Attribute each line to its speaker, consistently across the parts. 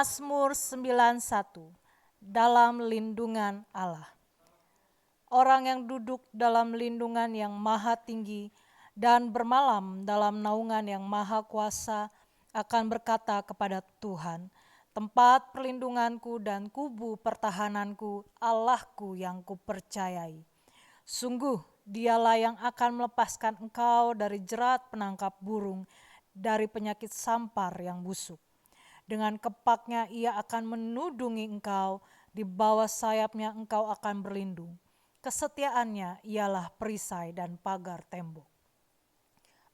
Speaker 1: Mazmur 91, dalam lindungan Allah. Orang yang duduk dalam lindungan yang maha tinggi dan bermalam dalam naungan yang maha kuasa akan berkata kepada Tuhan, tempat perlindunganku dan kubu pertahananku, Allahku yang kupercayai. Sungguh dialah yang akan melepaskan engkau dari jerat penangkap burung, dari penyakit sampar yang busuk. Dengan kepaknya ia akan menudungi engkau, di bawah sayapnya engkau akan berlindung. Kesetiaannya ialah perisai dan pagar tembok.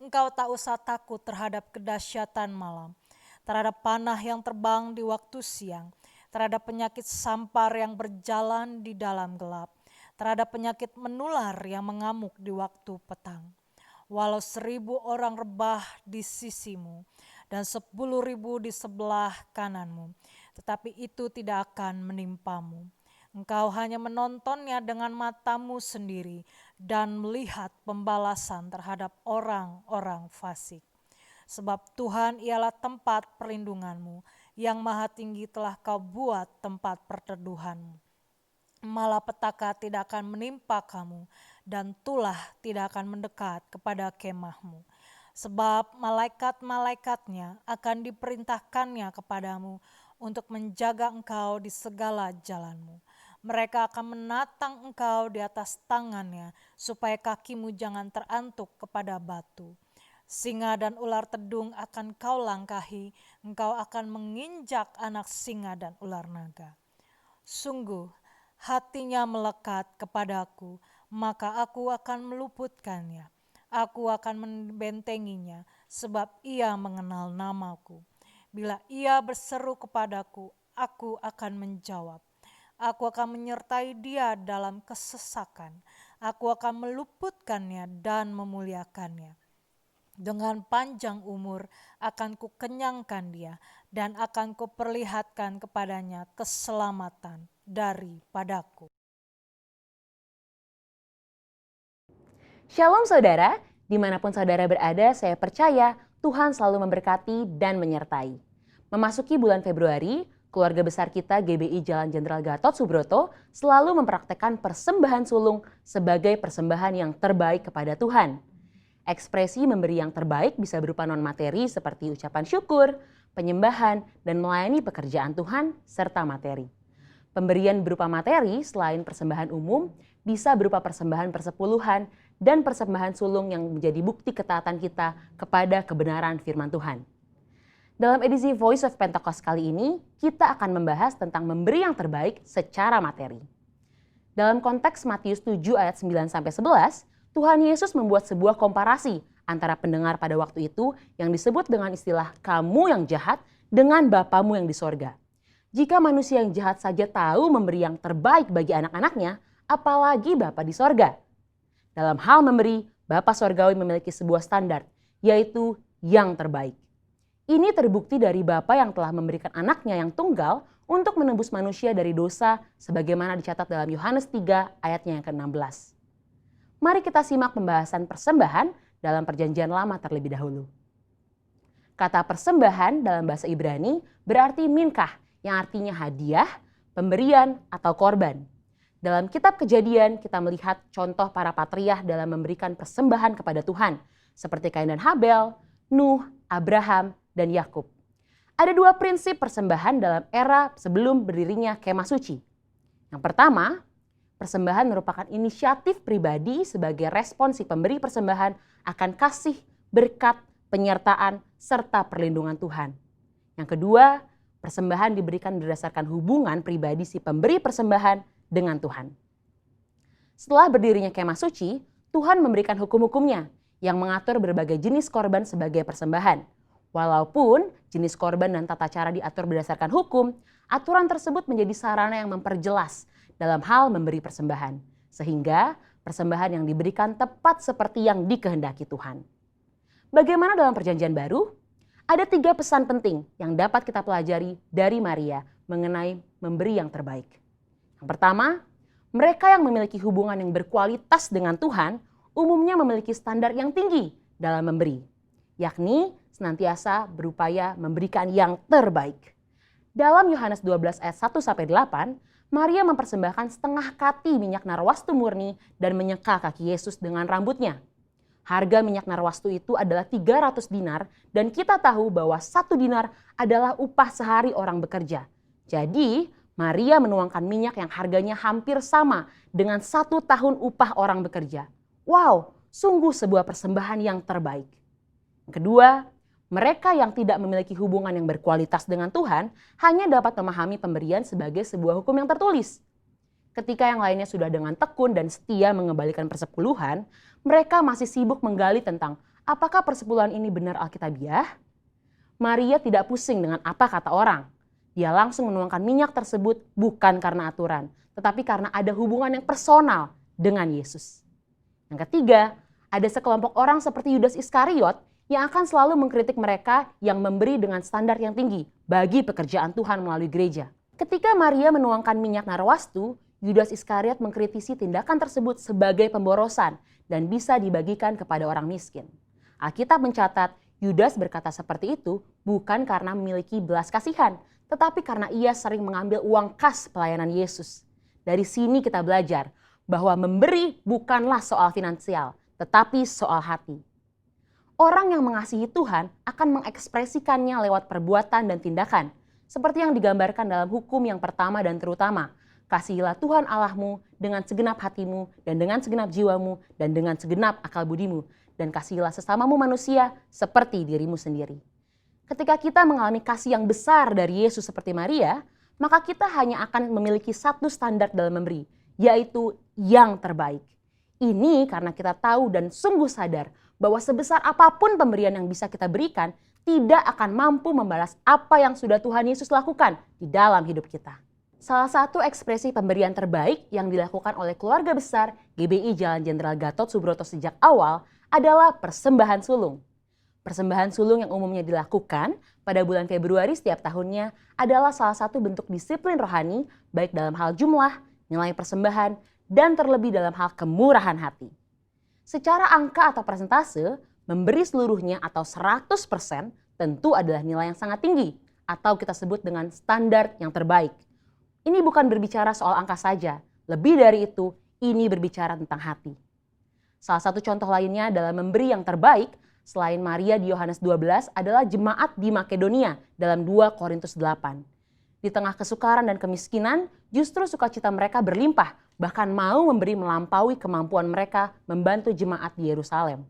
Speaker 1: Engkau tak usah takut terhadap kedahsyatan malam, terhadap panah yang terbang di waktu siang, terhadap penyakit sampar yang berjalan di dalam gelap, terhadap penyakit menular yang mengamuk di waktu petang. Walau 1.000 orang rebah di sisimu dan 10.000 di sebelah kananmu, tetapi itu tidak akan menimpamu. Engkau hanya menontonnya dengan matamu sendiri dan melihat pembalasan terhadap orang-orang fasik. Sebab Tuhan ialah tempat perlindunganmu, yang maha tinggi telah kau buat tempat perteduhanmu. Malapetaka tidak akan menimpa kamu, dan tulah tidak akan mendekat kepada kemahmu. Sebab malaikat-malaikatnya akan diperintahkannya kepadamu untuk menjaga engkau di segala jalanmu. Mereka akan menatang engkau di atas tangannya, supaya kakimu jangan terantuk kepada batu. Singa dan ular tedung akan kau langkahi, engkau akan menginjak anak singa dan ular naga. Sungguh, hatinya melekat kepadaku, maka aku akan meluputkannya. Aku akan membentenginya, sebab ia mengenal namaku. Bila ia berseru kepadaku, aku akan menjawab. Aku akan menyertai dia dalam kesesakan. Aku akan meluputkannya dan memuliakannya. Dengan panjang umur akan kukenyangkan dia, dan akan kuperlihatkan kepadanya keselamatan daripadaku.
Speaker 2: Shalom saudara, dimanapun saudara berada, saya percaya Tuhan selalu memberkati dan menyertai. Memasuki bulan Februari, keluarga besar kita GBI Jalan Jenderal Gatot Subroto selalu mempraktekkan persembahan sulung sebagai persembahan yang terbaik kepada Tuhan. Ekspresi memberi yang terbaik bisa berupa non-materi seperti ucapan syukur, penyembahan, dan melayani pekerjaan Tuhan, serta materi. Pemberian berupa materi selain persembahan umum bisa berupa persembahan persepuluhan dan persembahan sulung yang menjadi bukti ketaatan kita kepada kebenaran firman Tuhan. Dalam edisi Voice of Pentecost kali ini, kita akan membahas tentang memberi yang terbaik secara materi. Dalam konteks Matius 7 ayat 9-11, Tuhan Yesus membuat sebuah komparasi antara pendengar pada waktu itu yang disebut dengan istilah kamu yang jahat dengan Bapamu yang di sorga. Jika manusia yang jahat saja tahu memberi yang terbaik bagi anak-anaknya, apalagi Bapa di sorga. Dalam hal memberi, Bapa Sorgawi memiliki sebuah standar, yaitu yang terbaik. Ini terbukti dari Bapa yang telah memberikan anaknya yang tunggal untuk menebus manusia dari dosa sebagaimana dicatat dalam Yohanes 3 ayatnya yang ke-16. Mari kita simak pembahasan persembahan dalam Perjanjian Lama terlebih dahulu. Kata persembahan dalam bahasa Ibrani berarti minkah, yang artinya hadiah, pemberian, atau korban. Dalam kitab Kejadian kita melihat contoh para patriark dalam memberikan persembahan kepada Tuhan, seperti Kain dan Habel, Nuh, Abraham, dan Yakub. Ada dua prinsip persembahan dalam era sebelum berdirinya kemah suci. Yang pertama, persembahan merupakan inisiatif pribadi sebagai respon si pemberi persembahan akan kasih, berkat, penyertaan, serta perlindungan Tuhan. Yang kedua, persembahan diberikan berdasarkan hubungan pribadi si pemberi persembahan dengan Tuhan. Setelah berdirinya kemah suci, Tuhan memberikan hukum-hukumnya yang mengatur berbagai jenis korban sebagai persembahan. Walaupun jenis korban dan tata cara diatur berdasarkan hukum, aturan tersebut menjadi sarana yang memperjelas dalam hal memberi persembahan, sehingga persembahan yang diberikan tepat seperti yang dikehendaki Tuhan. Bagaimana dalam Perjanjian Baru? Ada 3 pesan penting yang dapat kita pelajari dari Maria mengenai memberi yang terbaik. Yang pertama, mereka yang memiliki hubungan yang berkualitas dengan Tuhan umumnya memiliki standar yang tinggi dalam memberi, yakni senantiasa berupaya memberikan yang terbaik. Dalam Yohanes 12 ayat 1-8, Maria mempersembahkan setengah kati minyak narwastu murni dan menyeka kaki Yesus dengan rambutnya. Harga minyak narwastu itu adalah 300 dinar dan kita tahu bahwa 1 dinar adalah upah sehari orang bekerja. Jadi Maria menuangkan minyak yang harganya hampir sama dengan 1 tahun upah orang bekerja. Wow, sungguh sebuah persembahan yang terbaik. Yang kedua, mereka yang tidak memiliki hubungan yang berkualitas dengan Tuhan hanya dapat memahami pemberian sebagai sebuah hukum yang tertulis. Ketika yang lainnya sudah dengan tekun dan setia mengembalikan persepuluhan, mereka masih sibuk menggali tentang apakah persepuluhan ini benar alkitabiah. Maria tidak pusing dengan apa kata orang. Dia langsung menuangkan minyak tersebut bukan karena aturan, tetapi karena ada hubungan yang personal dengan Yesus. Yang ketiga, ada sekelompok orang seperti Yudas Iskariot yang akan selalu mengkritik mereka yang memberi dengan standar yang tinggi bagi pekerjaan Tuhan melalui gereja. Ketika Maria menuangkan minyak narwastu, Yudas Iskariot mengkritisi tindakan tersebut sebagai pemborosan dan bisa dibagikan kepada orang miskin. Alkitab mencatat Yudas berkata seperti itu bukan karena memiliki belas kasihan, tetapi karena ia sering mengambil uang kas pelayanan Yesus. Dari sini kita belajar bahwa memberi bukanlah soal finansial, tetapi soal hati. Orang yang mengasihi Tuhan akan mengekspresikannya lewat perbuatan dan tindakan, seperti yang digambarkan dalam hukum yang pertama dan terutama. Kasihilah Tuhan Allahmu dengan segenap hatimu dan dengan segenap jiwamu dan dengan segenap akal budimu. Dan kasihilah sesamamu manusia seperti dirimu sendiri. Ketika kita mengalami kasih yang besar dari Yesus seperti Maria, maka kita hanya akan memiliki satu standar dalam memberi, yaitu yang terbaik. Ini karena kita tahu dan sungguh sadar bahwa sebesar apapun pemberian yang bisa kita berikan, tidak akan mampu membalas apa yang sudah Tuhan Yesus lakukan di dalam hidup kita. Salah satu ekspresi pemberian terbaik yang dilakukan oleh keluarga besar GBI Jalan Jenderal Gatot Subroto sejak awal adalah persembahan sulung. Persembahan sulung yang umumnya dilakukan pada bulan Februari setiap tahunnya adalah salah satu bentuk disiplin rohani baik dalam hal jumlah, nilai persembahan, dan terlebih dalam hal kemurahan hati. Secara angka atau persentase, memberi seluruhnya atau 100% tentu adalah nilai yang sangat tinggi atau kita sebut dengan standar yang terbaik. Ini bukan berbicara soal angka saja, lebih dari itu, ini berbicara tentang hati. Salah satu contoh lainnya dalam memberi yang terbaik, selain Maria di Yohanes 12 adalah jemaat di Makedonia dalam 2 Korintus 8. Di tengah kesukaran dan kemiskinan, justru sukacita mereka berlimpah, bahkan mau memberi melampaui kemampuan mereka membantu jemaat di Yerusalem.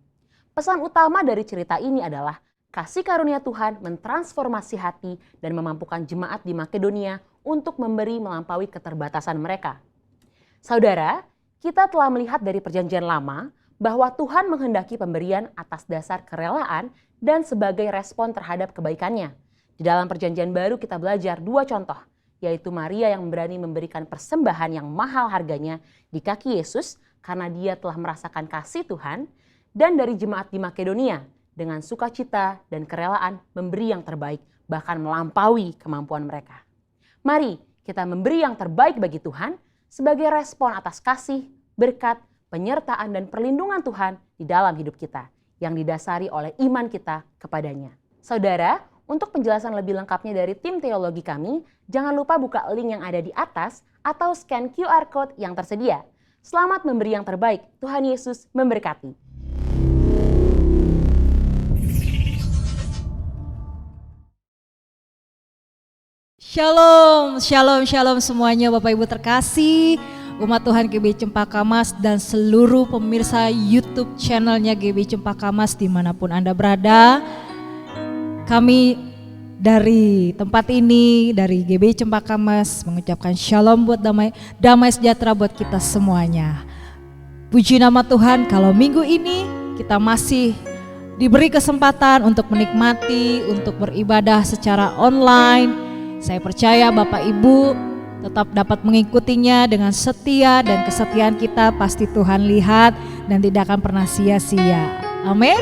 Speaker 2: Pesan utama dari cerita ini adalah kasih karunia Tuhan mentransformasi hati dan memampukan jemaat di Makedonia untuk memberi melampaui keterbatasan mereka. Saudara, kita telah melihat dari perjanjian lama bahwa Tuhan menghendaki pemberian atas dasar kerelaan dan sebagai respon terhadap kebaikannya. Di dalam perjanjian baru kita belajar 2 contoh, yaitu Maria yang berani memberikan persembahan yang mahal harganya di kaki Yesus karena dia telah merasakan kasih Tuhan, dan dari jemaat di Makedonia dengan sukacita dan kerelaan memberi yang terbaik, bahkan melampaui kemampuan mereka. Mari kita memberi yang terbaik bagi Tuhan sebagai respon atas kasih, berkat, penyertaan dan perlindungan Tuhan di dalam hidup kita yang didasari oleh iman kita kepadanya. Saudara, untuk penjelasan lebih lengkapnya dari tim teologi kami, jangan lupa buka link yang ada di atas atau scan QR Code yang tersedia. Selamat memberi yang terbaik, Tuhan Yesus memberkati.
Speaker 1: Shalom, shalom, shalom semuanya Bapak Ibu terkasih, umat Tuhan GBI Cempaka Mas dan seluruh pemirsa YouTube channelnya GBI Cempaka Mas dimanapun Anda berada. Kami dari tempat ini, dari GBI Cempaka Mas mengucapkan shalom buat damai sejahtera buat kita semuanya. Puji nama Tuhan kalau minggu ini kita masih diberi kesempatan untuk menikmati, untuk beribadah secara online. Saya percaya Bapak Ibu tetap dapat mengikutinya dengan setia dan kesetiaan kita pasti Tuhan lihat dan tidak akan pernah sia-sia. Amin.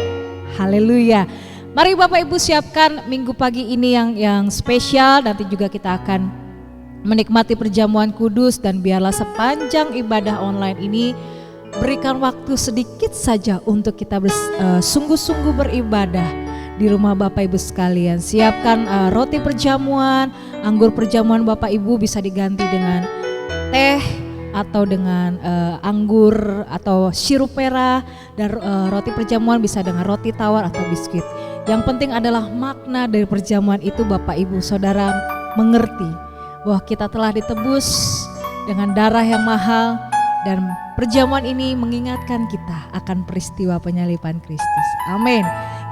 Speaker 1: Haleluya. Mari Bapak Ibu siapkan minggu pagi ini yang spesial. Nanti juga kita akan menikmati perjamuan kudus dan biarlah sepanjang ibadah online ini berikan waktu sedikit saja untuk kita sungguh-sungguh beribadah di rumah Bapak Ibu sekalian. Siapkan roti perjamuan, anggur perjamuan Bapak Ibu bisa diganti dengan teh atau dengan anggur atau sirup merah, dan roti perjamuan bisa dengan roti tawar atau biskuit. Yang penting adalah makna dari perjamuan itu Bapak Ibu Saudara mengerti bahwa kita telah ditebus dengan darah yang mahal, dan perjamuan ini mengingatkan kita akan peristiwa penyaliban Kristus. Amin.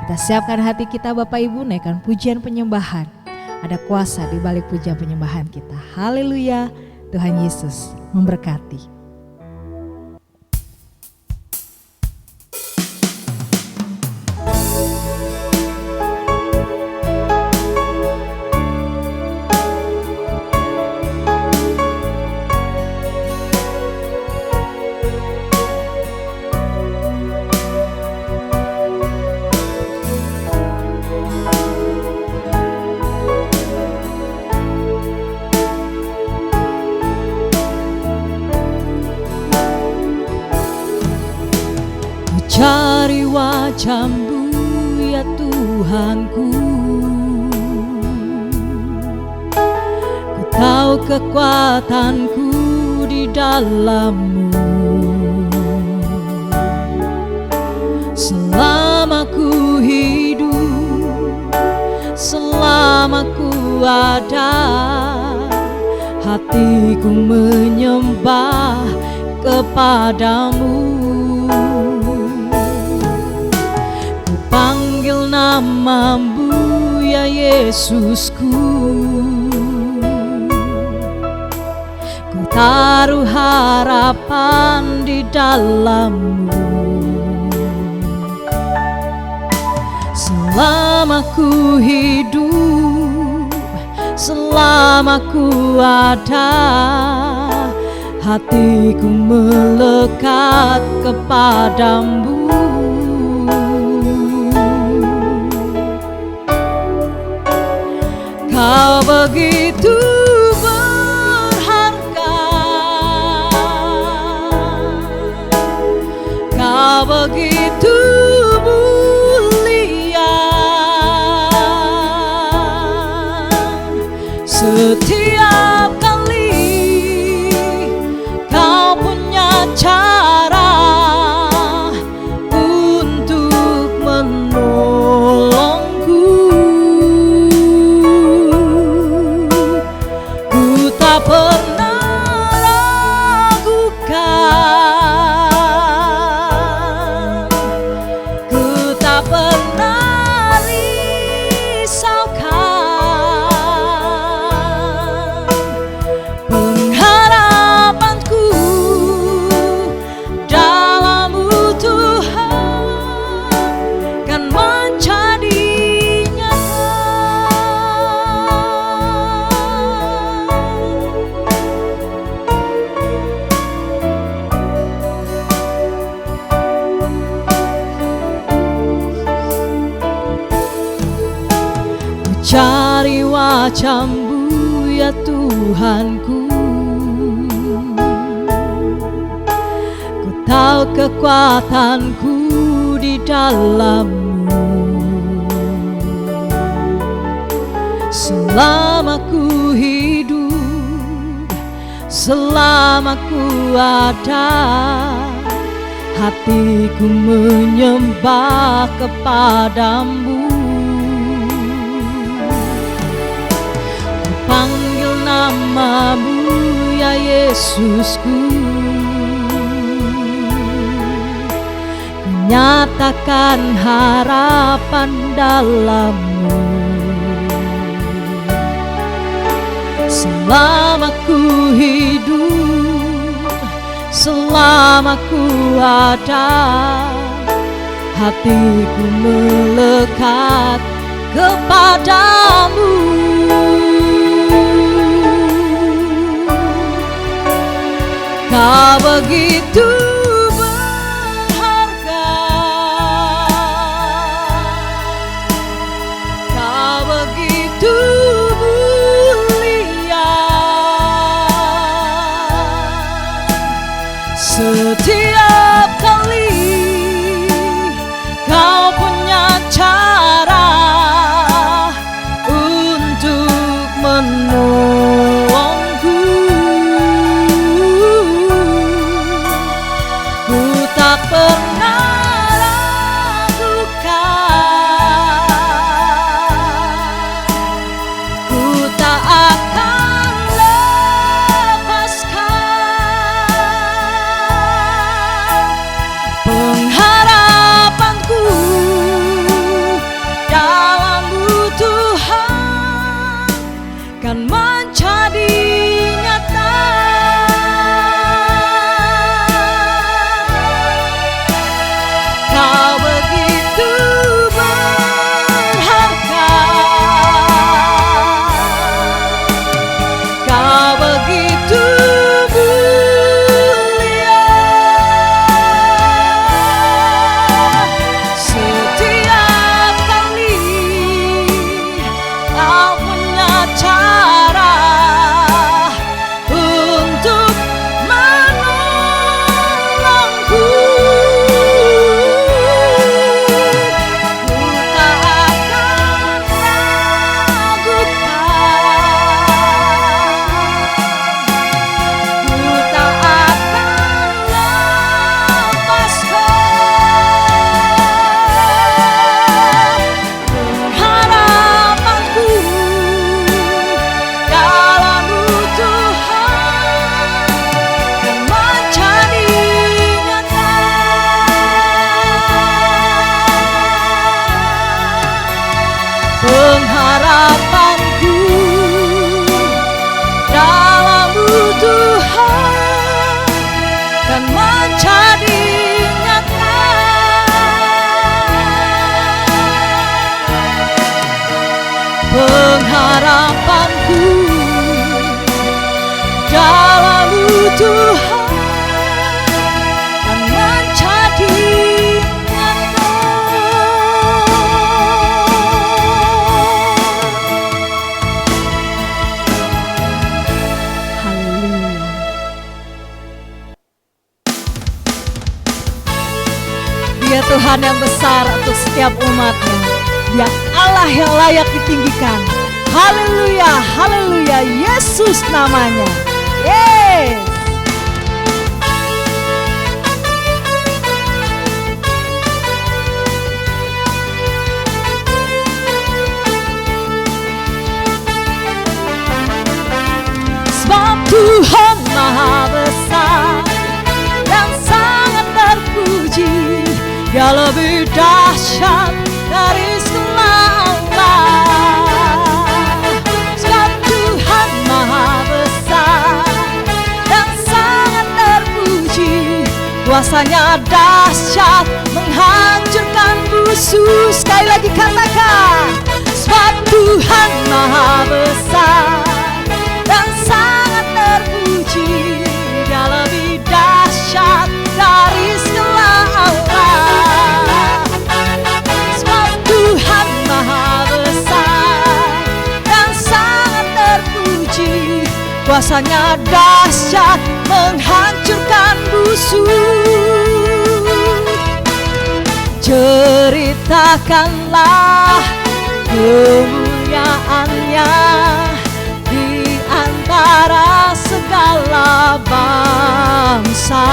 Speaker 1: Kita siapkan hati kita Bapak Ibu, naikkan pujian penyembahan. Ada kuasa di balik pujian penyembahan kita. Haleluya. Tuhan Yesus memberkati. Cari wajah-Mu ya Tuhanku, ku tahu kekuatanku di dalam-Mu. Selama ku hidup, selama ku ada, hatiku menyembah kepadamu. Panggil nama-Mu ya Yesusku, ku taruh harapan di dalam-Mu. Selama ku hidup, selama ku ada, hatiku melekat kepadamu. Kau begitu berharga, Kau begitu mulia. Setiap kali Kau punya cara untuk menolongku. Ku tak pernah ragukan, ku tak pernah risaukan. Pengharapanku dalam-Mu Tuhan kan menjadi nyata. Ku cari wajah-Mu ya Tuhanku, ku tahu kekuatanku di dalam-Mu. Selama ku hidup, selama ku ada, hatiku menyembah kepadamu. Ku panggil nama-Mu ya Yesusku, ku nyatakan harapan dalam-Mu. Selama ku hidup, selama ku ada, hatiku melekat kepadamu. Kau begitu berharga, Kau begitu mulia. Setiap kali Kau punya cara pengharapanku dalam-Mu Tuhan dan menjadi nyata. Pengharapanku dalam-Mu Tuhan dan menjadi nyata.
Speaker 2: Haleluya.
Speaker 1: Dia Tuhan yang besar untuk setiap umat-Nya. Dia Allah yang layak ditinggikan. Haleluya, haleluya, Yesus namanya. Yes. Sebab Tuhan Maha Besar dan sangat terpuji. Dia lebih dahsyat dari segala Allah. Sebab Tuhan Maha Besar dan sangat terpuji. Kuasanya dahsyat menghancurkan musuh. Sekali lagi katakan, sebab Tuhan Maha Besar dan sangat terpuji. Dia lebih dahsyat dari segala Allah. Sebab Tuhan Maha Besar dan sangat terpuji. Kuasanya dahsyat menghancurkan musuh. Ceritakanlah kemuliaan-Nya di antara segala bangsa,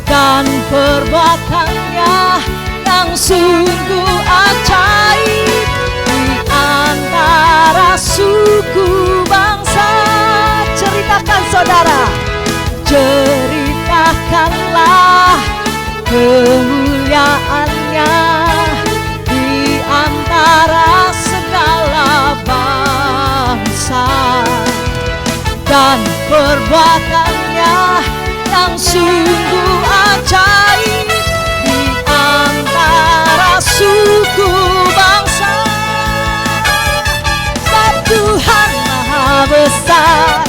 Speaker 1: dan perbuatan-Nya yang sungguh ajaib di antara suku bangsa. Ceritakan saudara, ceritakanlah kemuliaan-Nya di antara segala bangsa, dan perbuatan-Nya yang sungguh ajaib di antara suku bangsa. Sebab Tuhan Maha Besar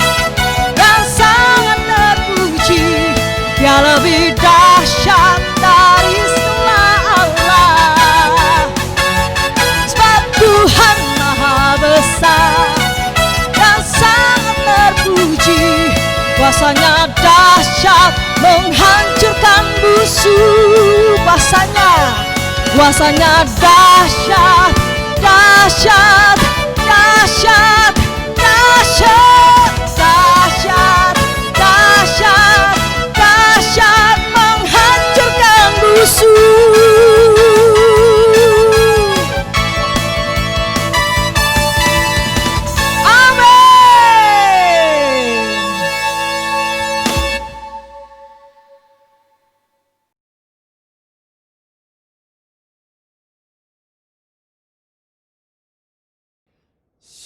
Speaker 1: dan sangat terpuji. Dia lebih dahsyat dari segala Allah. Sebab Tuhan Maha Besar dan sangat terpuji. Kuasanya dahsyat menghancurkan musuh. Kuasanya dahsyat, dahsyat, dahsyat, dahsyat, dahsyat, dahsyat, dahsyat menghancurkan musuh.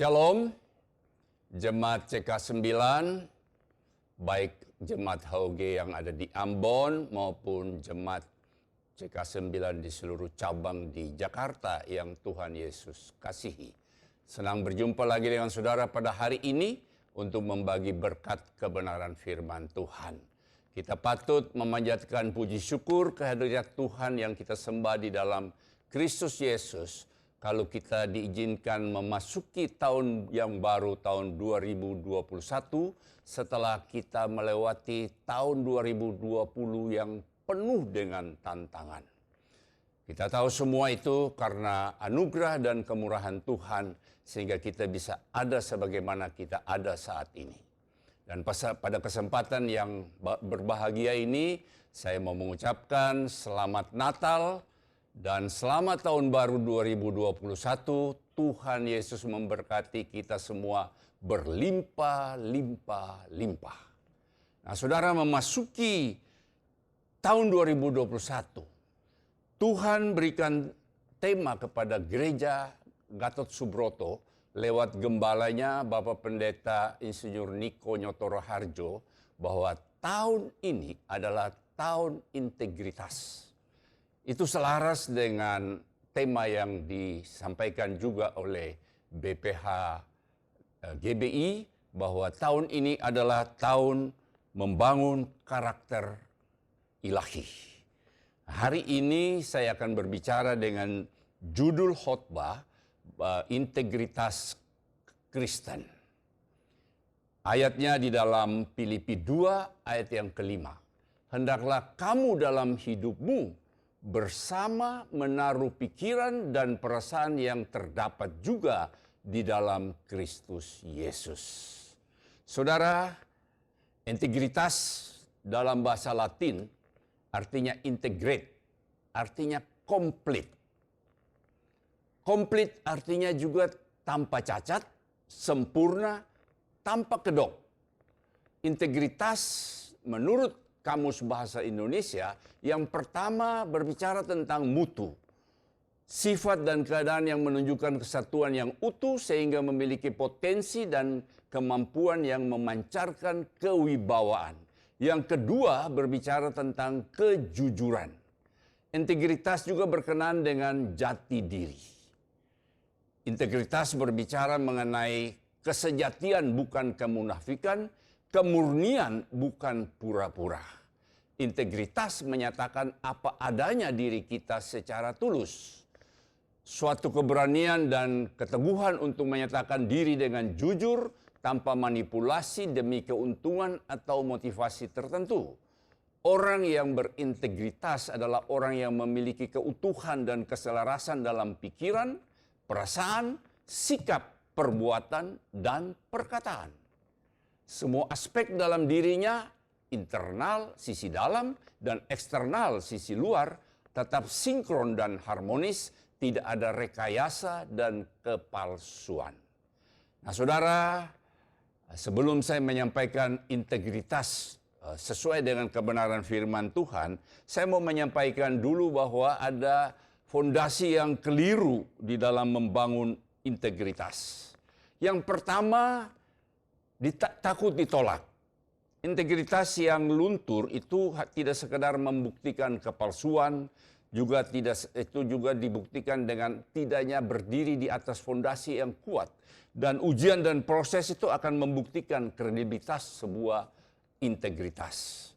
Speaker 3: Shalom, Jemaat CK9, baik Jemaat HOG yang ada di Ambon maupun Jemaat CK9 di seluruh cabang di Jakarta yang Tuhan Yesus kasihi. Senang berjumpa lagi dengan saudara pada hari ini untuk membagi berkat kebenaran firman Tuhan. Kita patut memanjatkan puji syukur kehadirat Tuhan yang kita sembah di dalam Kristus Yesus. Kalau kita diizinkan memasuki tahun yang baru, tahun 2021, setelah kita melewati tahun 2020 yang penuh dengan tantangan. Kita tahu semua itu karena anugerah dan kemurahan Tuhan, sehingga kita bisa ada sebagaimana kita ada saat ini. Dan pada kesempatan yang berbahagia ini, saya mau mengucapkan selamat Natal, dan selamat tahun baru 2021, Tuhan Yesus memberkati kita semua berlimpah-limpah-limpah. Nah, saudara, memasuki tahun 2021, Tuhan berikan tema kepada gereja Gatot Subroto lewat gembalanya Bapak Pendeta Insinyur Niko Nyotoro Harjo bahwa tahun ini adalah tahun integritas. Itu selaras dengan tema yang disampaikan juga oleh BPH GBI bahwa tahun ini adalah tahun membangun karakter ilahi. Hari ini saya akan berbicara dengan judul khotbah integritas Kristen. Ayatnya di dalam Filipi 2 ayat yang kelima. Hendaklah kamu dalam hidupmu bersama menaruh pikiran dan perasaan yang terdapat juga di dalam Kristus Yesus. Saudara, integritas dalam bahasa Latin artinya integrate, artinya komplit. Komplit artinya juga tanpa cacat, sempurna, tanpa kedok. Integritas menurut Kamus Bahasa Indonesia yang pertama berbicara tentang mutu. Sifat dan keadaan yang menunjukkan kesatuan yang utuh sehingga memiliki potensi dan kemampuan yang memancarkan kewibawaan. Yang kedua berbicara tentang kejujuran. Integritas juga berkenaan dengan jati diri. Integritas berbicara mengenai kesejatian bukan kemunafikan, kemurnian bukan pura-pura. Integritas menyatakan apa adanya diri kita secara tulus. Suatu keberanian dan keteguhan untuk menyatakan diri dengan jujur tanpa manipulasi demi keuntungan atau motivasi tertentu. Orang yang berintegritas adalah orang yang memiliki keutuhan dan keselarasan dalam pikiran, perasaan, sikap, perbuatan, dan perkataan. Semua aspek dalam dirinya, internal, sisi dalam, dan eksternal, sisi luar, tetap sinkron dan harmonis, tidak ada rekayasa dan kepalsuan. Nah saudara, sebelum saya menyampaikan integritas sesuai dengan kebenaran firman Tuhan, saya mau menyampaikan dulu bahwa ada fondasi yang keliru di dalam membangun integritas. Yang pertama, takut ditolak. Integritas yang luntur itu tidak sekedar membuktikan kepalsuan, itu juga dibuktikan dengan tidaknya berdiri di atas fondasi yang kuat. Dan ujian dan proses itu akan membuktikan kredibilitas sebuah integritas.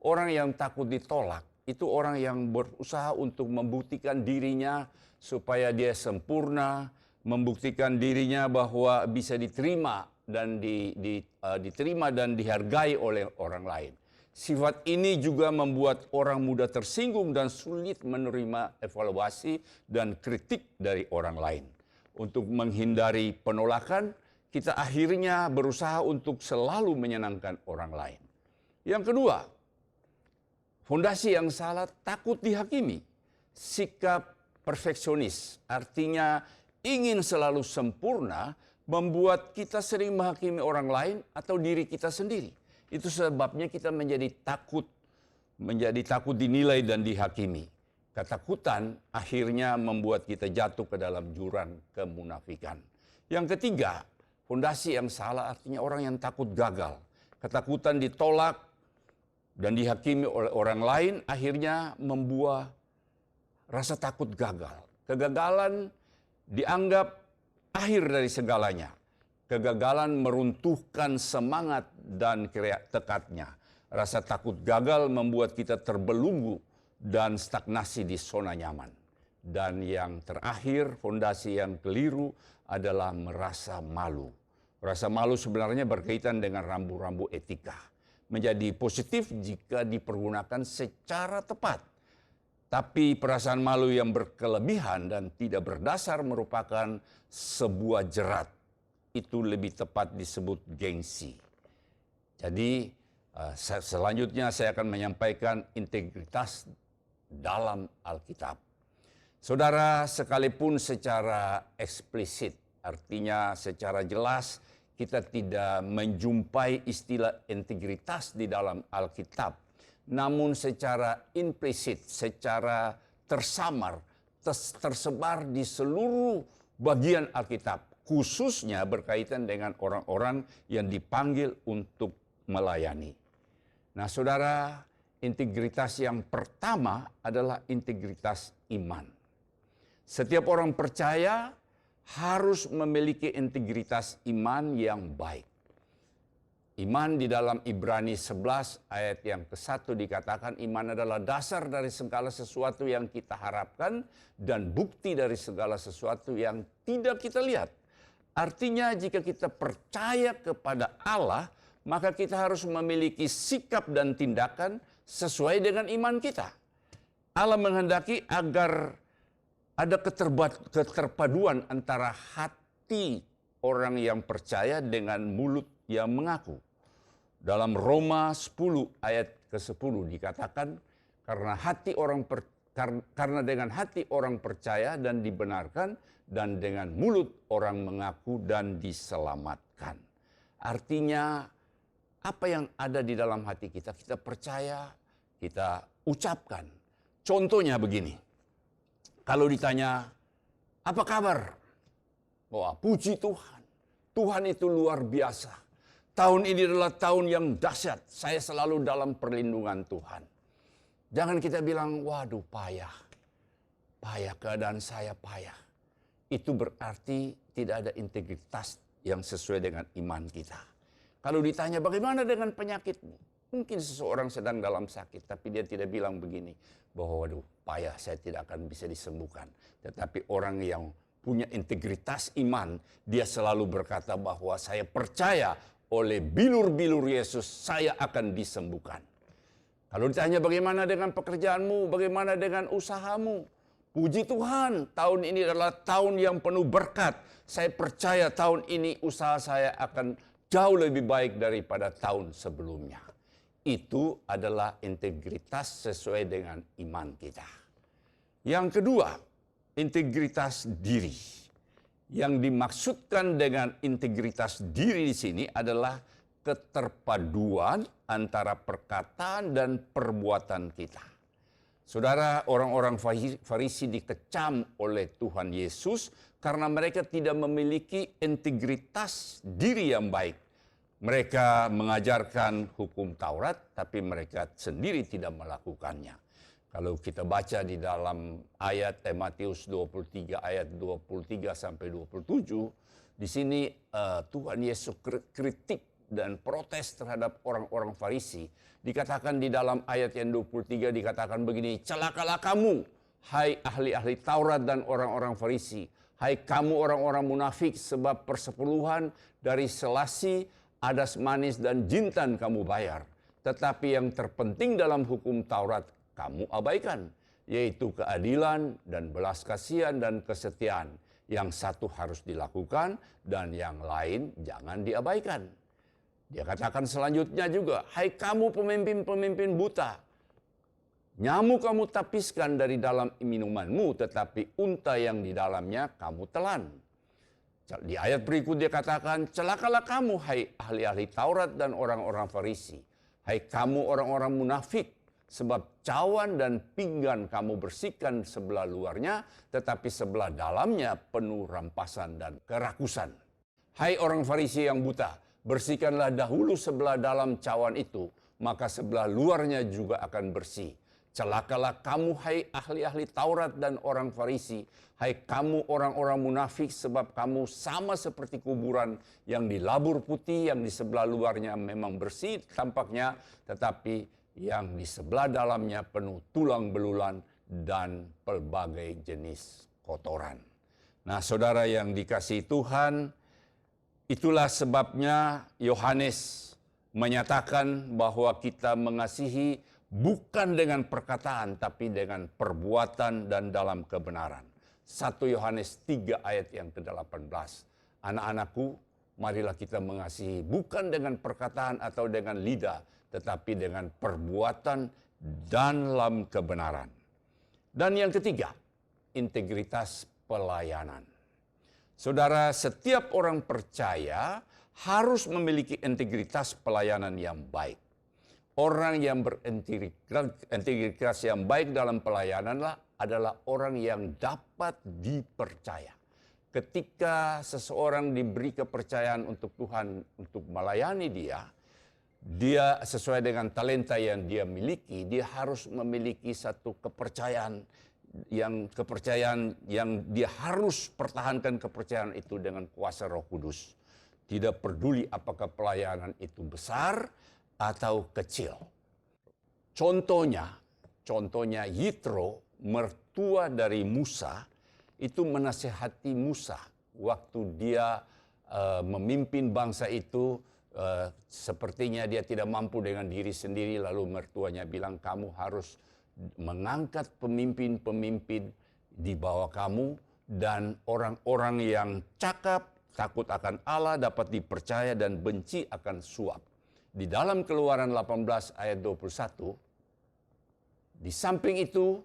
Speaker 3: Orang yang takut ditolak itu orang yang berusaha untuk membuktikan dirinya supaya dia sempurna, membuktikan dirinya bahwa bisa diterima dan diterima dan dihargai oleh orang lain. Sifat ini juga membuat orang mudah tersinggung dan sulit menerima evaluasi dan kritik dari orang lain. Untuk menghindari penolakan, kita akhirnya berusaha untuk selalu menyenangkan orang lain. Yang kedua, fondasi yang salah takut dihakimi. Sikap perfeksionis, artinya ingin selalu sempurna, membuat kita sering menghakimi orang lain atau diri kita sendiri. Itu sebabnya kita menjadi takut dinilai dan dihakimi. Ketakutan akhirnya membuat kita jatuh ke dalam jurang kemunafikan. Yang ketiga, fondasi yang salah artinya orang yang takut gagal. Ketakutan ditolak dan dihakimi oleh orang lain akhirnya membuat rasa takut gagal. Kegagalan dianggap akhir dari segalanya. Kegagalan meruntuhkan semangat dan tekadnya. Rasa takut gagal membuat kita terbelenggu dan stagnasi di zona nyaman. Dan yang terakhir, fondasi yang keliru adalah merasa malu. Rasa malu sebenarnya berkaitan dengan rambu-rambu etika. Menjadi positif jika dipergunakan secara tepat. Tapi perasaan malu yang berkelebihan dan tidak berdasar merupakan sebuah jerat. Itu lebih tepat disebut gengsi. Jadi selanjutnya saya akan menyampaikan integritas dalam Alkitab. Saudara, sekalipun secara eksplisit, artinya secara jelas kita tidak menjumpai istilah integritas di dalam Alkitab. Namun secara implisit, secara tersamar, tersebar di seluruh bagian Alkitab, khususnya berkaitan dengan orang-orang yang dipanggil untuk melayani. Nah, saudara, integritas yang pertama adalah integritas iman. Setiap orang percaya harus memiliki integritas iman yang baik. Iman di dalam Ibrani 11 ayat yang ke-1 dikatakan iman adalah dasar dari segala sesuatu yang kita harapkan dan bukti dari segala sesuatu yang tidak kita lihat. Artinya jika kita percaya kepada Allah, maka kita harus memiliki sikap dan tindakan sesuai dengan iman kita. Allah menghendaki agar ada keterpaduan antara hati orang yang percaya dengan mulut yang mengaku. Dalam Roma 10 ayat ke-10 dikatakan karena dengan hati orang percaya dan dibenarkan dan dengan mulut orang mengaku dan diselamatkan. Artinya apa yang ada di dalam hati kita, kita percaya, kita ucapkan. Contohnya begini, kalau ditanya, apa kabar? Wah, puji Tuhan. Tuhan itu luar biasa. Tahun ini adalah tahun yang dahsyat. Saya selalu dalam perlindungan Tuhan. Jangan kita bilang, waduh payah. Payah, keadaan saya payah. Itu berarti tidak ada integritas yang sesuai dengan iman kita. Kalau ditanya bagaimana dengan penyakitmu? Mungkin seseorang sedang dalam sakit, tapi dia tidak bilang begini, bahwa waduh payah, saya tidak akan bisa disembuhkan. Tetapi orang yang punya integritas iman, dia selalu berkata bahwa saya percaya oleh bilur-bilur Yesus, saya akan disembuhkan. Kalau ditanya bagaimana dengan pekerjaanmu, bagaimana dengan usahamu? Puji Tuhan, tahun ini adalah tahun yang penuh berkat. Saya percaya tahun ini usaha saya akan jauh lebih baik daripada tahun sebelumnya. Itu adalah integritas sesuai dengan iman kita. Yang kedua, integritas diri. Yang dimaksudkan dengan integritas diri di sini adalah keterpaduan antara perkataan dan perbuatan kita. Saudara, orang-orang Farisi dikecam oleh Tuhan Yesus karena mereka tidak memiliki integritas diri yang baik. Mereka mengajarkan hukum Taurat, tapi mereka sendiri tidak melakukannya. Kalau kita baca di dalam ayat Matius 23 ayat 23 sampai 27, di sini Tuhan Yesus kritik dan protes terhadap orang-orang Farisi. Dikatakan di dalam ayat yang 23 dikatakan begini, celakalah kamu, hai ahli-ahli Taurat dan orang-orang Farisi. Hai kamu orang-orang munafik, sebab persepuluhan dari selasi, adas manis dan jintan kamu bayar. Tetapi yang terpenting dalam hukum Taurat kamu abaikan, yaitu keadilan dan belas kasihan dan kesetiaan. Yang satu harus dilakukan dan yang lain jangan diabaikan. Dia katakan selanjutnya juga, hai kamu pemimpin-pemimpin buta, nyamuk kamu tapiskan dari dalam minumanmu, tetapi unta yang di dalamnya kamu telan. Di ayat berikut dia katakan, celakalah kamu hai ahli-ahli Taurat dan orang-orang Farisi. Hai kamu orang-orang munafik, sebab cawan dan pinggan kamu bersihkan sebelah luarnya, tetapi sebelah dalamnya penuh rampasan dan kerakusan. Hai orang Farisi yang buta, bersihkanlah dahulu sebelah dalam cawan itu, maka sebelah luarnya juga akan bersih. Celakalah kamu hai ahli-ahli Taurat dan orang Farisi, hai kamu orang-orang munafik, sebab kamu sama seperti kuburan yang dilabur putih, yang di sebelah luarnya memang bersih tampaknya, tetapi yang di sebelah dalamnya penuh tulang belulan dan pelbagai jenis kotoran. Nah, saudara yang dikasihi Tuhan, itulah sebabnya Yohanes menyatakan bahwa kita mengasihi bukan dengan perkataan, tapi dengan perbuatan dan dalam kebenaran. 1 Yohanes 3 ayat yang ke-18. Anak-anakku, marilah kita mengasihi bukan dengan perkataan atau dengan lidah, tetapi dengan perbuatan dan dalam kebenaran. Dan yang ketiga, integritas pelayanan. Saudara, setiap orang percaya harus memiliki integritas pelayanan yang baik. Orang yang berintegritas yang baik dalam pelayanan adalah orang yang dapat dipercaya. ketika seseorang diberi kepercayaan untuk Tuhan, untuk melayani dia sesuai dengan talenta yang dia miliki, dia harus memiliki satu kepercayaan yang dia harus pertahankan kepercayaan itu dengan kuasa Roh Kudus. Tidak peduli apakah pelayanan itu besar atau kecil. Contohnya Yitro, mertua dari Musa, itu menasihati Musa waktu dia memimpin bangsa itu. Sepertinya dia tidak mampu dengan diri sendiri, lalu mertuanya bilang, kamu harus mengangkat pemimpin-pemimpin di bawah kamu, dan orang-orang yang cakap, takut akan Allah, dapat dipercaya, dan benci akan suap. Di dalam Keluaran 18 ayat 21, di samping itu,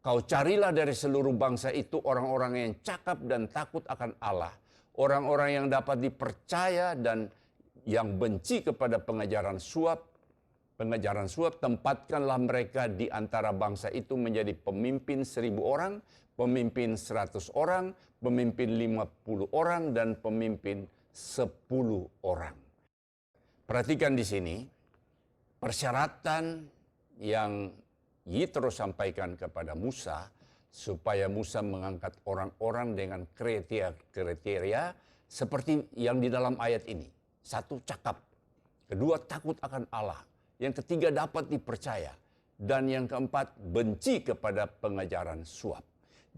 Speaker 3: kau carilah dari seluruh bangsa itu orang-orang yang cakap dan takut akan Allah, orang-orang yang dapat dipercaya dan yang benci kepada pengajaran suap, tempatkanlah mereka di antara bangsa itu menjadi pemimpin 1.000 orang, pemimpin 100 orang, pemimpin 50 orang, dan pemimpin 10 orang. Perhatikan di sini, persyaratan yang Yitro sampaikan kepada Musa, supaya Musa mengangkat orang-orang dengan kriteria seperti yang di dalam ayat ini. 1, cakap. 2, takut akan Allah. Yang 3, dapat dipercaya. Dan yang 4, benci kepada pengajaran suap.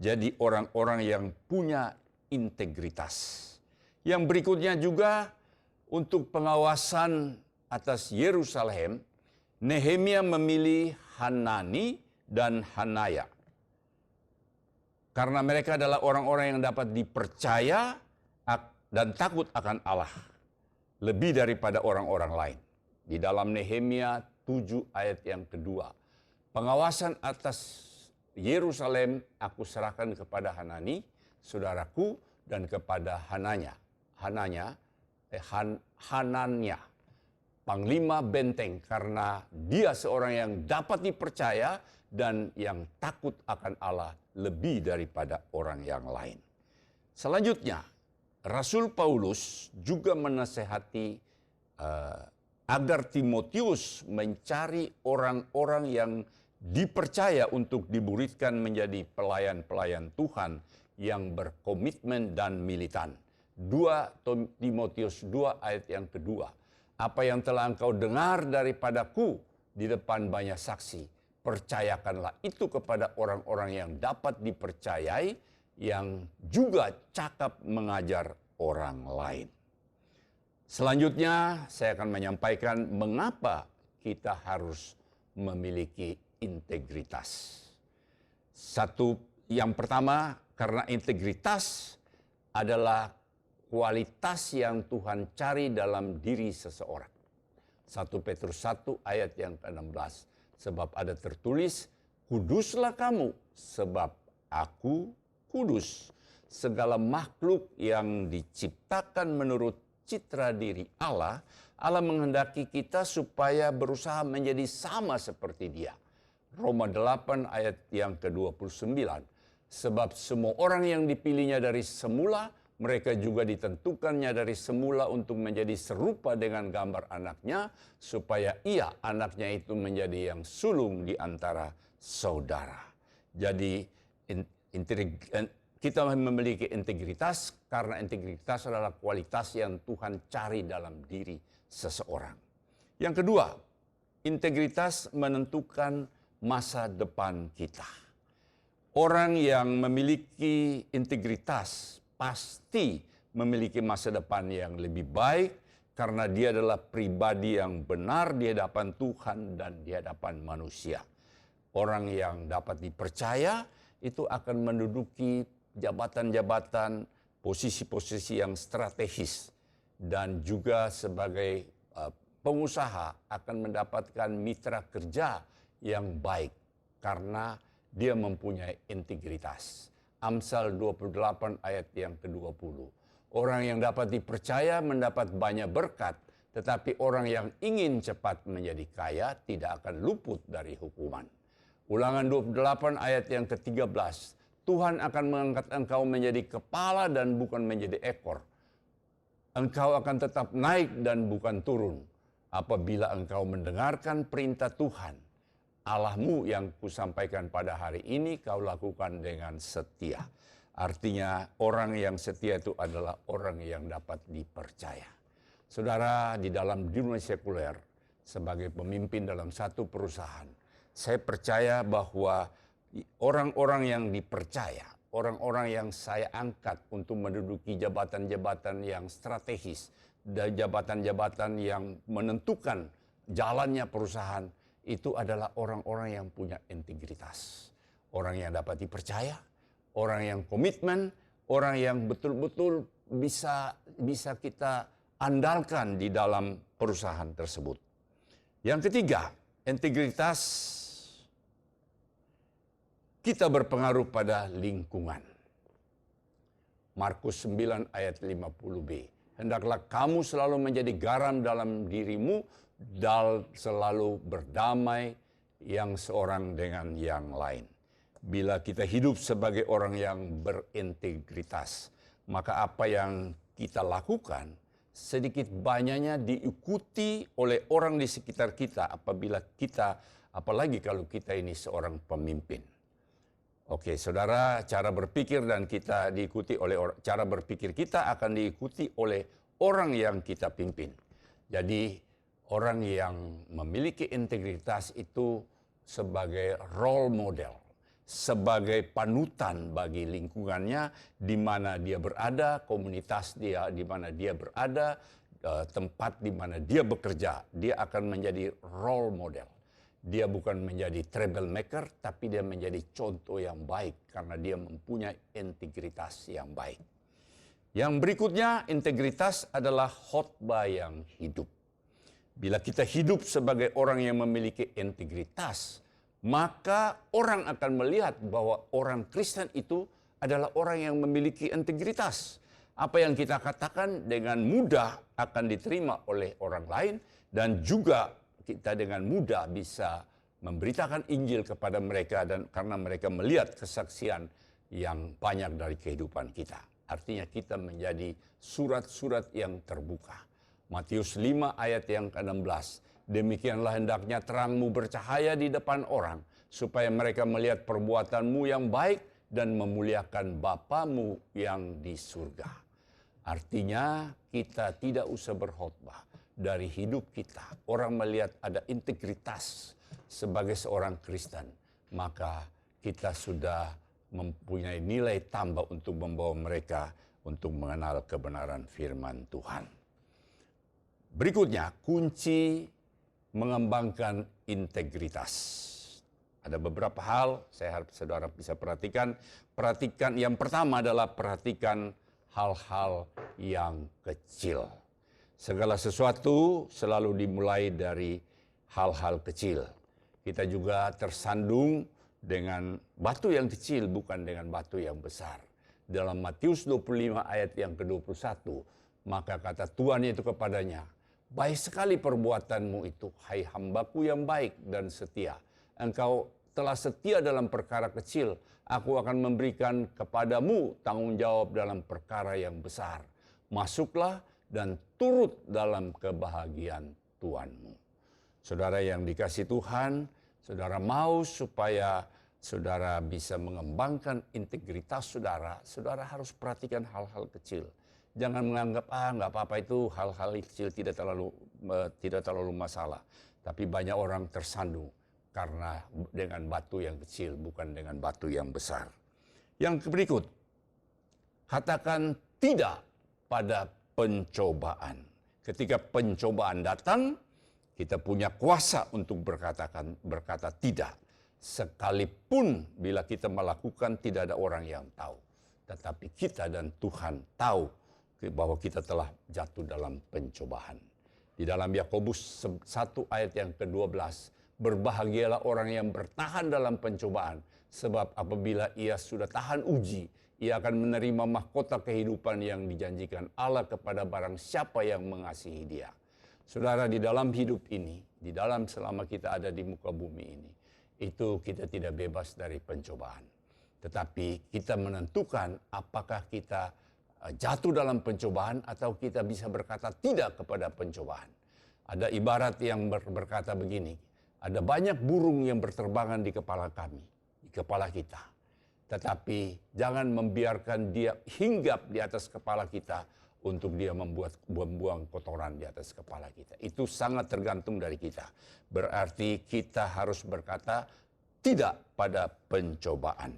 Speaker 3: Jadi orang-orang yang punya integritas. Yang berikutnya juga untuk pengawasan atas Yerusalem, Nehemia memilih Hanani dan Hanaya. Karena mereka adalah orang-orang yang dapat dipercaya dan takut akan Allah. Lebih daripada orang-orang lain. Di dalam Nehemia 7 ayat yang kedua. Pengawasan atas Yerusalem aku serahkan kepada Hanani, saudaraku, dan kepada Hananya, panglima benteng, karena dia seorang yang dapat dipercaya dan yang takut akan Allah lebih daripada orang yang lain. Selanjutnya, Rasul Paulus juga menasehati agar Timotius mencari orang-orang yang dipercaya untuk dimuridkan menjadi pelayan-pelayan Tuhan yang berkomitmen dan militan. 2 Timotius 2 ayat yang kedua. Apa yang telah engkau dengar daripadaku di depan banyak saksi, percayakanlah itu kepada orang-orang yang dapat dipercayai, yang juga cakap mengajar orang lain. Selanjutnya saya akan menyampaikan mengapa kita harus memiliki integritas. Yang pertama, karena integritas adalah kualitas yang Tuhan cari dalam diri seseorang. 1 Petrus 1 ayat yang ke-16. Sebab ada tertulis, kuduslah kamu sebab aku kudus. Segala makhluk yang diciptakan menurut citra diri Allah, Allah menghendaki kita supaya berusaha menjadi sama seperti Dia. Roma 8 ayat yang ke-29. Sebab semua orang yang dipilihnya dari semula, mereka juga ditentukannya dari semula untuk menjadi serupa dengan gambar anaknya, supaya ia, anaknya itu, menjadi yang sulung di antara saudara. Jadi kita memiliki integritas karena integritas adalah kualitas yang Tuhan cari dalam diri seseorang. Yang kedua, integritas menentukan masa depan kita. Orang yang memiliki integritas pasti memiliki masa depan yang lebih baik karena dia adalah pribadi yang benar di hadapan Tuhan dan di hadapan manusia. Orang yang dapat dipercaya itu akan menduduki jabatan-jabatan, posisi-posisi yang strategis, dan juga sebagai pengusaha akan mendapatkan mitra kerja yang baik karena dia mempunyai integritas. Amsal 28 ayat yang ke-20. Orang yang dapat dipercaya mendapat banyak berkat, tetapi orang yang ingin cepat menjadi kaya tidak akan luput dari hukuman. Ulangan 28 ayat yang ke-13. Tuhan akan mengangkat engkau menjadi kepala dan bukan menjadi ekor. Engkau akan tetap naik dan bukan turun. Apabila engkau mendengarkan perintah Tuhan, Allahmu yang kusampaikan pada hari ini, kau lakukan dengan setia. Artinya orang yang setia itu adalah orang yang dapat dipercaya. Saudara, di dalam dunia sekuler, sebagai pemimpin dalam satu perusahaan, saya percaya bahwa orang-orang yang dipercaya, orang-orang yang saya angkat untuk menduduki jabatan-jabatan yang strategis, dan jabatan-jabatan yang menentukan jalannya perusahaan, itu adalah orang-orang yang punya integritas. Orang yang dapat dipercaya, orang yang komitmen, orang yang betul-betul bisa kita andalkan di dalam perusahaan tersebut. Yang ketiga, integritas kita berpengaruh pada lingkungan. Markus 9 ayat 50b. Hendaklah kamu selalu menjadi garam dalam dirimu dan selalu berdamai yang seorang dengan yang lain. Bila kita hidup sebagai orang yang berintegritas, maka apa yang kita lakukan sedikit banyaknya diikuti oleh orang di sekitar kita apalagi kalau kita ini seorang pemimpin. Oke, saudara, cara berpikir kita akan diikuti oleh orang yang kita pimpin. Jadi, orang yang memiliki integritas itu sebagai role model, sebagai panutan bagi lingkungannya di mana dia berada, komunitas dia di mana dia berada, tempat di mana dia bekerja, dia akan menjadi role model. Dia bukan menjadi troublemaker, tapi dia menjadi contoh yang baik karena dia mempunyai integritas yang baik. Yang berikutnya, integritas adalah khotbah yang hidup. Bila kita hidup sebagai orang yang memiliki integritas, maka orang akan melihat bahwa orang Kristen itu adalah orang yang memiliki integritas. Apa yang kita katakan dengan mudah akan diterima oleh orang lain dan juga kita dengan mudah bisa memberitakan Injil kepada mereka dan karena mereka melihat kesaksian yang banyak dari kehidupan kita. Artinya kita menjadi surat-surat yang terbuka. Matius 5 ayat yang ke-16. Demikianlah hendaknya terangmu bercahaya di depan orang, supaya mereka melihat perbuatanmu yang baik dan memuliakan Bapamu yang di surga. Artinya kita tidak usah berkhotbah. Dari hidup kita, orang melihat ada integritas sebagai seorang Kristen, maka kita sudah mempunyai nilai tambah untuk membawa mereka untuk mengenal kebenaran firman Tuhan. Berikutnya, kunci mengembangkan integritas. Ada beberapa hal, saya harap saudara bisa perhatikan. Yang pertama adalah perhatikan hal-hal yang kecil. Segala sesuatu selalu dimulai dari hal-hal kecil. Kita juga tersandung dengan batu yang kecil, bukan dengan batu yang besar. Dalam Matius 25 ayat yang ke-21, maka kata Tuhan itu kepadanya, baik sekali perbuatanmu itu, hai hambaku yang baik dan setia. Engkau telah setia dalam perkara kecil, aku akan memberikan kepadamu tanggung jawab dalam perkara yang besar. Masuklah dan turut dalam kebahagiaan Tuhanmu. Saudara yang dikasihi Tuhan, saudara mau supaya saudara bisa mengembangkan integritas saudara, saudara harus perhatikan hal-hal kecil. Jangan menganggap, nggak apa-apa itu hal-hal kecil tidak terlalu masalah. Tapi banyak orang tersandung karena dengan batu yang kecil, bukan dengan batu yang besar. Yang berikut, katakan tidak pada pencobaan. Ketika pencobaan datang, kita punya kuasa untuk berkata tidak. Sekalipun bila kita melakukan tidak ada orang yang tahu. Tetapi kita dan Tuhan tahu bahwa kita telah jatuh dalam pencobaan. Di dalam Yakobus 1 ayat yang ke-12, berbahagialah orang yang bertahan dalam pencobaan, sebab apabila ia sudah tahan uji, ia akan menerima mahkota kehidupan yang dijanjikan Allah kepada barang siapa yang mengasihi dia. Saudara, di dalam hidup ini, di dalam selama kita ada di muka bumi ini, itu kita tidak bebas dari pencobaan. Tetapi kita menentukan apakah kita jatuh dalam pencobaan atau kita bisa berkata tidak kepada pencobaan. Ada ibarat yang berkata begini, ada banyak burung yang berterbangan di kepala kami, di kepala kita. Tetapi jangan membiarkan dia hinggap di atas kepala kita untuk dia membuang kotoran di atas kepala kita. Itu sangat tergantung dari kita. Berarti kita harus berkata tidak pada pencobaan.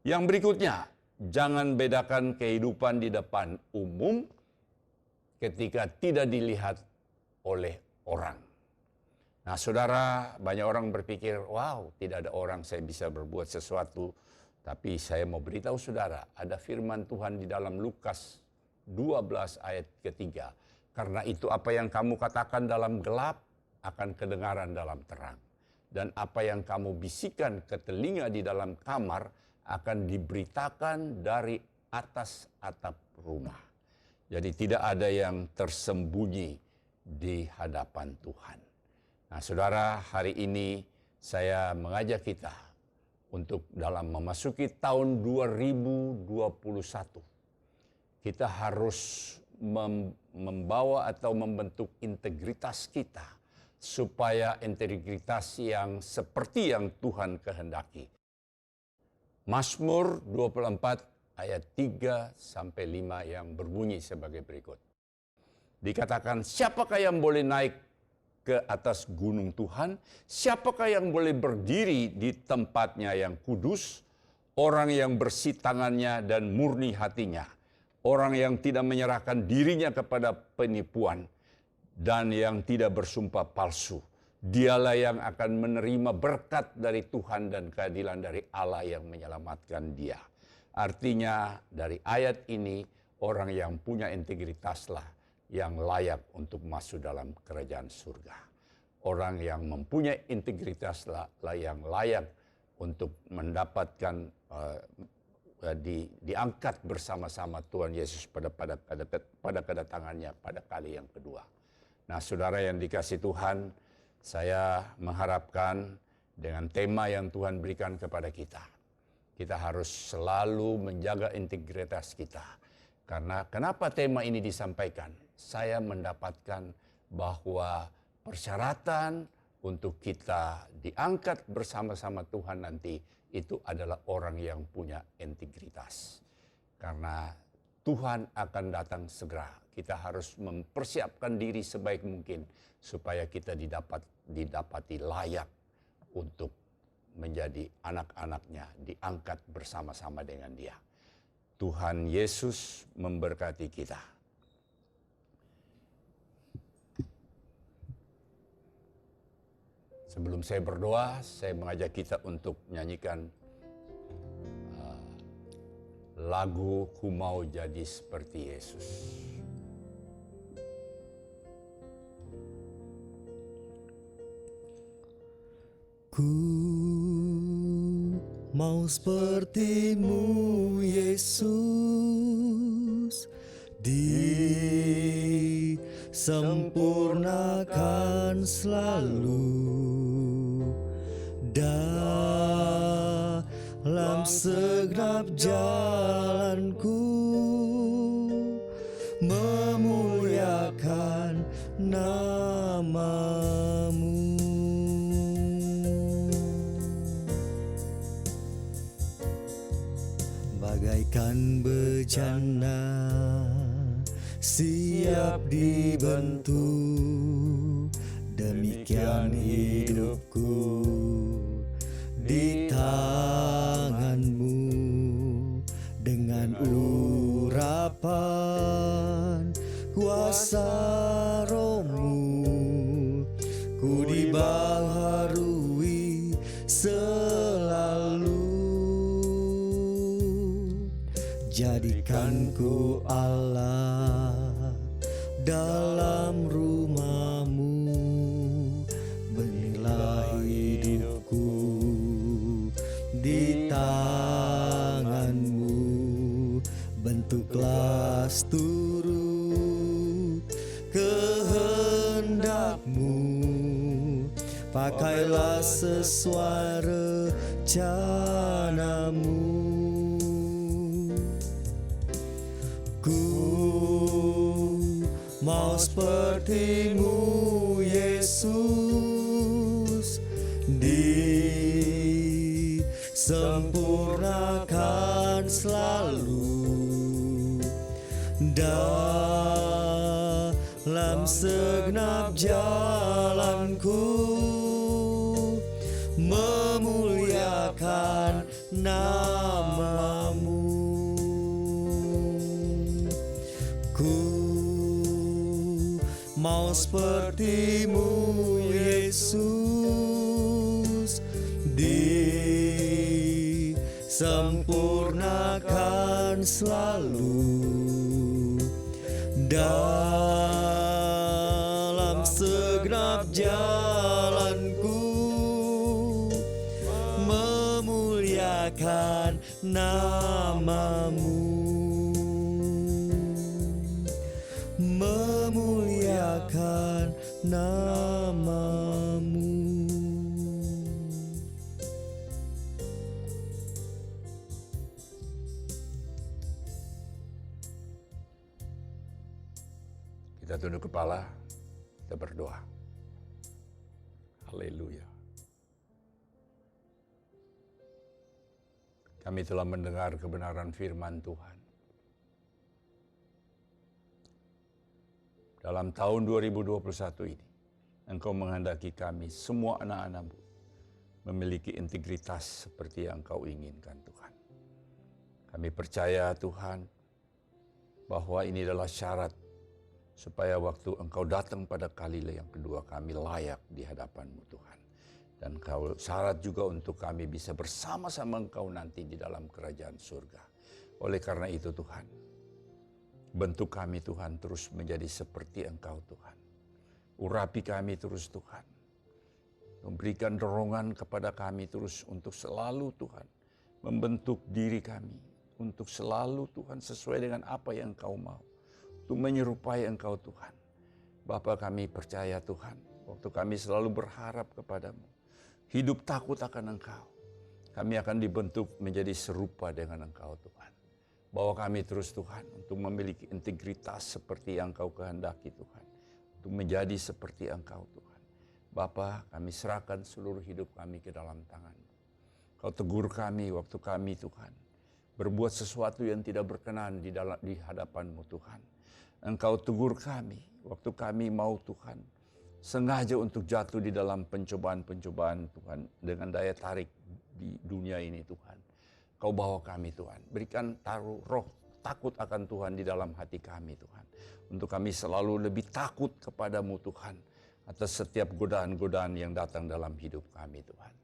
Speaker 3: Yang berikutnya, jangan bedakan kehidupan di depan umum ketika tidak dilihat oleh orang. Nah, saudara, banyak orang berpikir, wow, tidak ada orang saya bisa berbuat sesuatu. Tapi saya mau beritahu saudara, ada firman Tuhan di dalam Lukas 12 ayat ketiga. Karena itu apa yang kamu katakan dalam gelap akan kedengaran dalam terang. Dan apa yang kamu bisikan ke telinga di dalam kamar akan diberitakan dari atas atap rumah. Jadi tidak ada yang tersembunyi di hadapan Tuhan. Nah, saudara, hari ini saya mengajak kita untuk dalam memasuki tahun 2021. Kita harus membawa atau membentuk integritas kita supaya integritas yang seperti yang Tuhan kehendaki. Mazmur 24 ayat 3 sampai 5 yang berbunyi sebagai berikut. Dikatakan, siapakah yang boleh naik ke atas gunung Tuhan? Siapakah yang boleh berdiri di tempatnya yang kudus? Orang yang bersih tangannya dan murni hatinya. Orang yang tidak menyerahkan dirinya kepada penipuan dan yang tidak bersumpah palsu. Dialah yang akan menerima berkat dari Tuhan dan keadilan dari Allah yang menyelamatkan dia. Artinya dari ayat ini, orang yang punya integritaslah yang layak untuk masuk dalam kerajaan surga. Orang yang mempunyai integritaslah yang layak untuk mendapatkan diangkat bersama-sama Tuhan Yesus pada kedatangannya pada kali yang kedua. Nah, saudara yang dikasihi Tuhan, saya mengharapkan dengan tema yang Tuhan berikan kepada kita, kita harus selalu menjaga integritas kita. Karena kenapa tema ini disampaikan? Saya mendapatkan bahwa persyaratan untuk kita diangkat bersama-sama Tuhan nanti itu adalah orang yang punya integritas. Karena Tuhan akan datang segera. Kita harus mempersiapkan diri sebaik mungkin supaya kita didapati layak untuk menjadi anak-anaknya, diangkat bersama-sama dengan Dia. Tuhan Yesus memberkati kita. Sebelum saya berdoa, saya mengajak kita untuk menyanyikan lagu Ku Mau Jadi Seperti Yesus.
Speaker 4: Ku mau seperti-Mu Yesus, disempurnakan selalu dalam segenap jalanku, memuliakan nama-Mu. Bagaikan bejana siap dibentuk, demikian hidupku di tangan-Mu. Dengan urapan kuasa Roh-Mu, ku dibaharui selalu. Jadikan ku Allah dalam rumah-Mu, berilah hidupku di tangan-Mu, bentuklah seturut kehendak-Mu, pakailah sesuai rencanamu. Ku mau seperti-Mu Yesus, disempurnakan selalu dalam segenap jalanku, memuliakan nama-Mu. Ku mau seperti-Mu Yesus, disempurnakan selalu dalam segenap jalanku, memuliakan nama-Mu, memuliakan nama-Mu.
Speaker 3: Kita tunduk kepala, kita berdoa. Haleluya. Kami telah mendengar kebenaran firman Tuhan. Dalam tahun 2021 ini, Engkau menghendaki kami, semua anak-anak-Mu, memiliki integritas seperti yang Engkau inginkan, Tuhan. Kami percaya, Tuhan, bahwa ini adalah syarat supaya waktu Engkau datang pada kali yang kedua, kami layak di hadapan-Mu, Tuhan. Dan Kau syarat juga untuk kami bisa bersama-sama Engkau nanti di dalam kerajaan surga. Oleh karena itu, Tuhan, bentuk kami, Tuhan, terus menjadi seperti Engkau, Tuhan. Urapi kami terus, Tuhan. Memberikan dorongan kepada kami terus untuk selalu, Tuhan, membentuk diri kami untuk selalu, Tuhan, sesuai dengan apa yang Engkau mau. Untuk menyerupai Engkau, Tuhan. Bapa, kami percaya, Tuhan, waktu kami selalu berharap kepadamu, hidup takut akan Engkau, kami akan dibentuk menjadi serupa dengan Engkau, Tuhan. Bawa kami terus, Tuhan, untuk memiliki integritas seperti yang Engkau kehendaki, Tuhan. Untuk menjadi seperti Engkau, Tuhan. Bapa, kami serahkan seluruh hidup kami ke dalam tangan-Mu. Kau tegur kami waktu kami, Tuhan, berbuat sesuatu yang tidak berkenan di hadapan-Mu, Tuhan. Engkau tegur kami waktu kami mau, Tuhan, sengaja untuk jatuh di dalam pencobaan-pencobaan, Tuhan, dengan daya tarik di dunia ini, Tuhan. Kau bawa kami, Tuhan. Berikan taruh roh takut akan Tuhan di dalam hati kami, Tuhan. Untuk kami selalu lebih takut kepadamu, Tuhan, atas setiap godaan-godaan yang datang dalam hidup kami, Tuhan.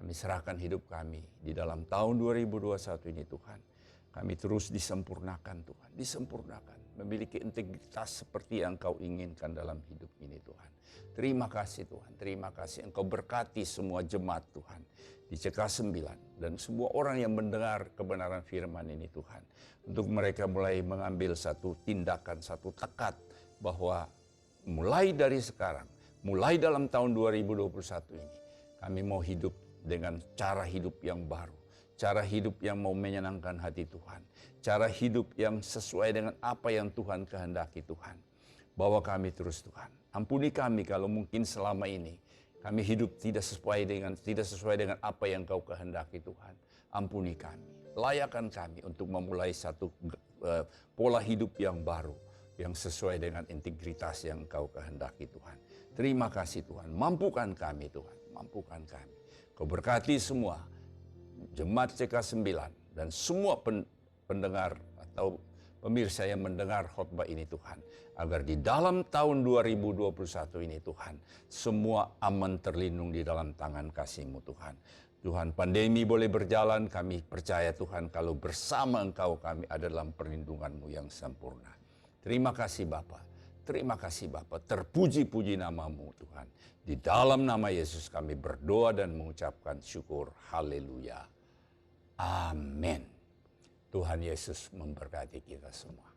Speaker 3: Kami serahkan hidup kami di dalam tahun 2021 ini, Tuhan. Kami terus disempurnakan, Tuhan. Disempurnakan. Memiliki integritas seperti yang Engkau inginkan dalam hidup ini, Tuhan. Terima kasih, Tuhan. Terima kasih. Engkau berkati semua jemaat, Tuhan, di CK9 dan semua orang yang mendengar kebenaran firman ini, Tuhan. Untuk mereka mulai mengambil satu tindakan, satu tekad bahwa mulai dari sekarang, mulai dalam tahun 2021 ini, kami mau hidup dengan cara hidup yang baru. Cara hidup yang mau menyenangkan hati Tuhan. Cara hidup yang sesuai dengan apa yang Tuhan kehendaki, Tuhan. Bawa kami terus, Tuhan. Ampuni kami kalau mungkin selama ini kami hidup tidak sesuai dengan apa yang Kau kehendaki, Tuhan. Ampuni kami. Layakkan kami untuk memulai satu pola hidup yang baru, yang sesuai dengan integritas yang Kau kehendaki, Tuhan. Terima kasih, Tuhan. Mampukan kami, Tuhan. Mampukan kami. Kau berkati semua jemaat CK9 dan semua pendengar atau pemirsa yang mendengar khotbah ini, Tuhan. Agar di dalam tahun 2021 ini, Tuhan, semua aman terlindung di dalam tangan kasih-Mu, Tuhan. Tuhan, pandemi boleh berjalan, kami percaya, Tuhan, kalau bersama Engkau kami ada dalam perlindungan-Mu yang sempurna. Terima kasih, Bapa. Terima kasih, Bapa. Terpuji-puji nama-Mu, Tuhan. Di dalam nama Yesus kami berdoa dan mengucapkan syukur. Haleluya. Amin. Tuhan Yesus memberkati kita semua.